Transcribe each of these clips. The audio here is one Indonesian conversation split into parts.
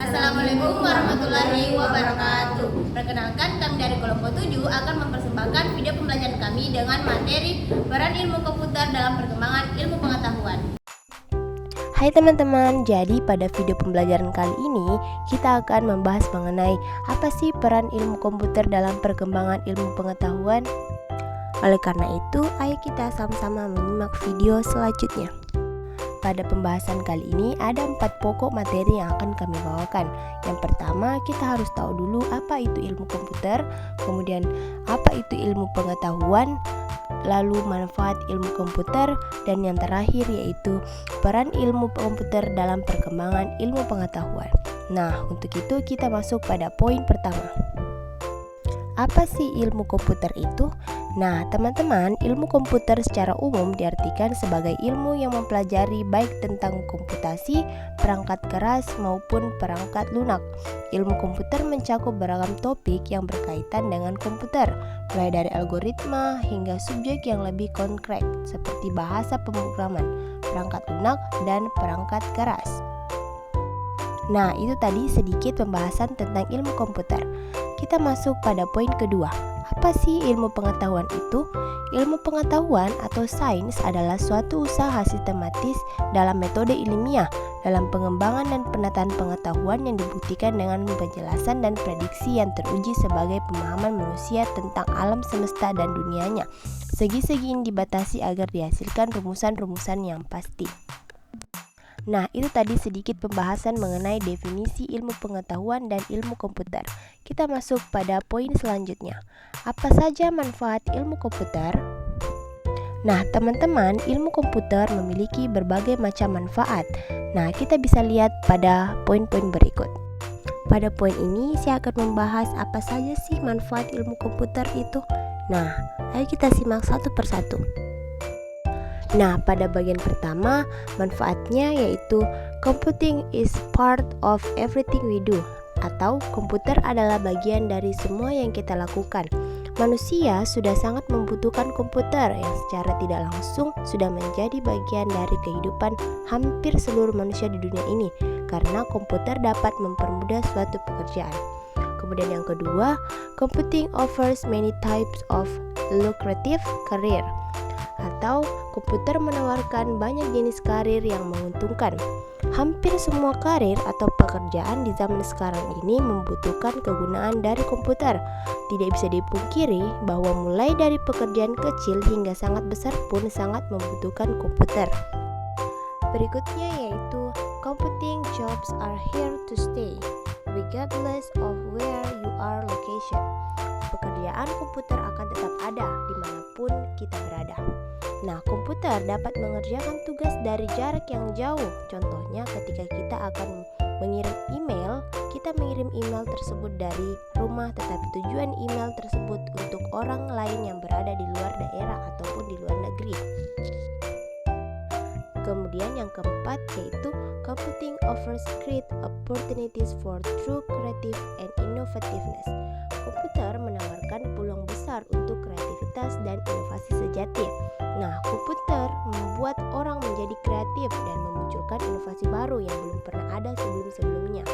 Assalamualaikum warahmatullahi wabarakatuh. Perkenalkan, kami dari kelompok 7 akan mempersembahkan video pembelajaran kami dengan materi peran ilmu komputer dalam perkembangan ilmu pengetahuan. Hai teman-teman, jadi pada video pembelajaran kali ini kita akan membahas mengenai apa sih peran ilmu komputer dalam perkembangan ilmu pengetahuan. Oleh karena itu, ayo kita sama-sama menyimak video selanjutnya. Pada pembahasan kali ini ada 4 pokok materi yang akan kami bawakan. Yang pertama, kita harus tahu dulu apa itu ilmu komputer, kemudian apa itu ilmu pengetahuan, lalu manfaat ilmu komputer, dan yang terakhir yaitu peran ilmu komputer dalam perkembangan ilmu pengetahuan. Nah, untuk itu kita masuk pada poin pertama. Apa sih ilmu komputer itu? Nah, teman-teman, ilmu komputer secara umum diartikan sebagai ilmu yang mempelajari baik tentang komputasi, perangkat keras maupun perangkat lunak. Ilmu komputer mencakup beragam topik yang berkaitan dengan komputer, mulai dari algoritma hingga subjek yang lebih konkret seperti bahasa pemrograman, perangkat lunak, dan perangkat keras. Nah, itu tadi sedikit pembahasan tentang ilmu komputer. Kita masuk pada poin kedua. Apa sih ilmu pengetahuan itu? Ilmu pengetahuan atau sains adalah suatu usaha sistematis dalam metode ilmiah dalam pengembangan dan penataan pengetahuan yang dibuktikan dengan penjelasan dan prediksi yang teruji sebagai pemahaman manusia tentang alam semesta dan dunianya. Segi-segi ini dibatasi agar dihasilkan rumusan-rumusan yang pasti. Nah, itu tadi sedikit pembahasan mengenai definisi ilmu pengetahuan dan ilmu komputer. Kita masuk pada poin selanjutnya. Apa saja manfaat ilmu komputer? Nah, teman-teman, ilmu komputer memiliki berbagai macam manfaat. Nah, kita bisa lihat pada poin-poin berikut. Pada poin ini, saya akan membahas apa saja sih manfaat ilmu komputer itu. Nah, ayo kita simak satu persatu. Nah, pada bagian pertama, manfaatnya yaitu computing is part of everything we do, atau komputer adalah bagian dari semua yang kita lakukan. Manusia sudah sangat membutuhkan komputer yang secara tidak langsung sudah menjadi bagian dari kehidupan hampir seluruh manusia di dunia ini, karena komputer dapat mempermudah suatu pekerjaan. Kemudian yang kedua, computing offers many types of lucrative career, atau komputer menawarkan banyak jenis karir yang menguntungkan. Hampir semua karir atau pekerjaan di zaman sekarang ini membutuhkan kegunaan dari komputer. Tidak bisa dipungkiri bahwa mulai dari pekerjaan kecil hingga sangat besar pun sangat membutuhkan komputer. Berikutnya yaitu computing jobs are here to stay, regardless of where you are location. Pekerjaan komputer akan tetap ada dimanapun kita berada. Nah, komputer dapat mengerjakan tugas dari jarak yang jauh. Contohnya ketika kita akan mengirim email, kita mengirim email tersebut dari rumah, tetapi tujuan email tersebut untuk orang lain yang berada di luar daerah ataupun di luar negeri. Kemudian yang keempat yaitu computing offers great opportunities for true creative and innovativeness. Komputer menawarkan peluang besar untuk kreativitas dan inovasi sejati. Nah, komputer membuat orang menjadi kreatif dan memunculkan inovasi baru yang belum pernah ada sebelum-sebelumnya.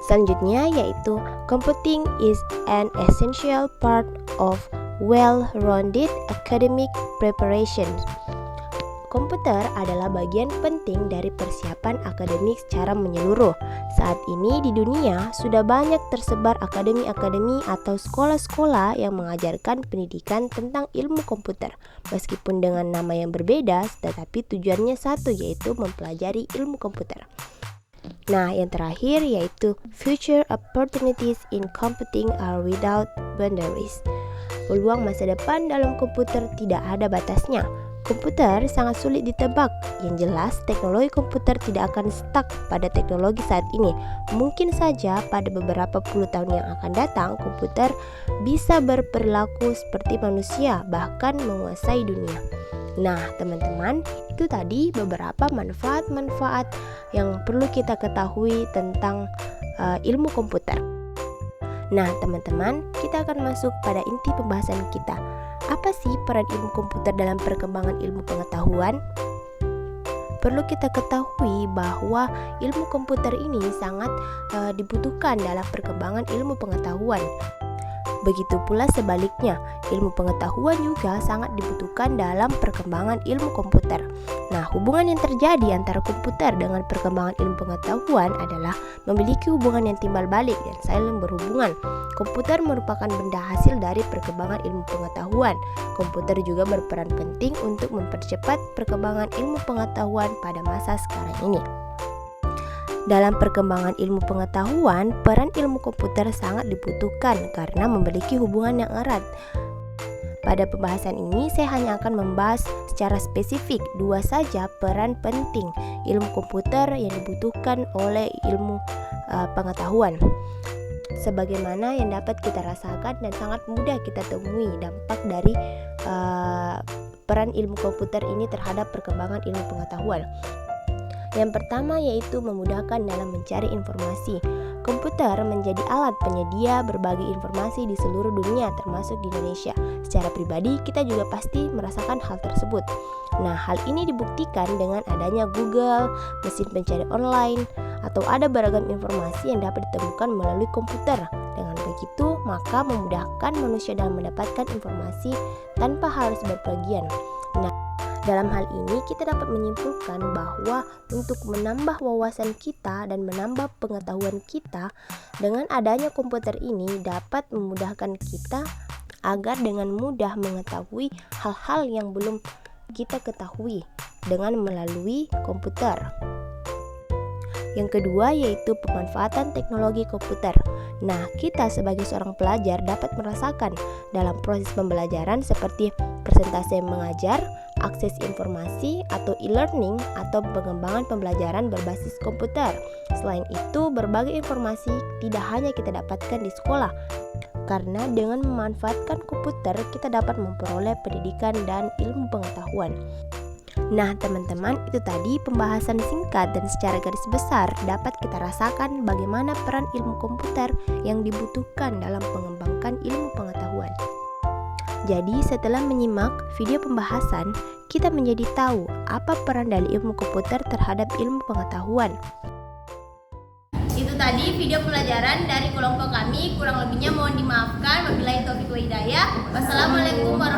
Selanjutnya yaitu computing is an essential part of well-rounded academic preparation. Komputer adalah bagian penting dari persiapan akademik secara menyeluruh. Saat ini di dunia sudah banyak tersebar akademi-akademi atau sekolah-sekolah yang mengajarkan pendidikan tentang ilmu komputer. Meskipun dengan nama yang berbeda, tetapi tujuannya satu, yaitu mempelajari ilmu komputer. Nah, yang terakhir yaitu future opportunities in computing are without boundaries. Peluang masa depan dalam komputer tidak ada batasnya. Komputer sangat sulit ditebak. Yang jelas, teknologi komputer tidak akan stuck pada teknologi saat ini. Mungkin saja pada beberapa puluh tahun yang akan datang, komputer bisa berperilaku seperti manusia, bahkan menguasai dunia. Nah, teman-teman, itu tadi beberapa manfaat-manfaat yang perlu kita ketahui tentang ilmu komputer. Nah, teman-teman, kita akan masuk pada inti pembahasan kita. Apa sih peran ilmu komputer dalam perkembangan ilmu pengetahuan? perlu kita ketahui bahwa ilmu komputer ini sangat dibutuhkan dalam perkembangan ilmu pengetahuan. Begitu pula sebaliknya, ilmu pengetahuan juga sangat dibutuhkan dalam perkembangan ilmu komputer. Nah, hubungan yang terjadi antara komputer dengan perkembangan ilmu pengetahuan adalah memiliki hubungan yang timbal balik dan saling berhubungan. Komputer merupakan benda hasil dari perkembangan ilmu pengetahuan. Komputer juga berperan penting untuk mempercepat perkembangan ilmu pengetahuan pada masa sekarang ini. Dalam perkembangan ilmu pengetahuan, peran ilmu komputer sangat dibutuhkan karena memiliki hubungan yang erat. Pada pembahasan ini, saya hanya akan membahas secara spesifik dua saja peran penting ilmu komputer yang dibutuhkan oleh ilmu pengetahuan. Sebagaimana yang dapat kita rasakan dan sangat mudah kita temui dampak dari peran ilmu komputer ini terhadap perkembangan ilmu pengetahuan. Yang pertama yaitu memudahkan dalam mencari informasi. Komputer menjadi alat penyedia berbagai informasi di seluruh dunia termasuk di Indonesia. Secara pribadi kita juga pasti merasakan hal tersebut. Nah, hal ini dibuktikan dengan adanya Google, mesin pencari online, atau ada beragam informasi yang dapat ditemukan melalui komputer. Dengan begitu, maka memudahkan manusia dalam mendapatkan informasi tanpa harus berpergian. Nah, dalam hal ini kita dapat menyimpulkan bahwa untuk menambah wawasan kita dan menambah pengetahuan kita dengan adanya komputer ini dapat memudahkan kita agar dengan mudah mengetahui hal-hal yang belum kita ketahui dengan melalui komputer. Yang kedua yaitu pemanfaatan teknologi komputer. Nah, kita sebagai seorang pelajar dapat merasakan dalam proses pembelajaran seperti presentasi mengajar, akses informasi atau e-learning atau pengembangan pembelajaran berbasis komputer. Selain itu, berbagai informasi tidak hanya kita dapatkan di sekolah, karena dengan memanfaatkan komputer kita dapat memperoleh pendidikan dan ilmu pengetahuan. Nah, teman-teman, itu tadi pembahasan singkat dan secara garis besar dapat kita rasakan bagaimana peran ilmu komputer yang dibutuhkan dalam mengembangkan ilmu pengetahuan. Jadi, setelah menyimak video pembahasan, kita menjadi tahu apa peran dari ilmu komputer terhadap ilmu pengetahuan. Itu tadi video pelajaran dari kelompok kami, kurang lebihnya mohon dimaafkan. Wabillahi taufiq wa hidayah. Wassalamualaikum warahmatullahi wabarakatuh.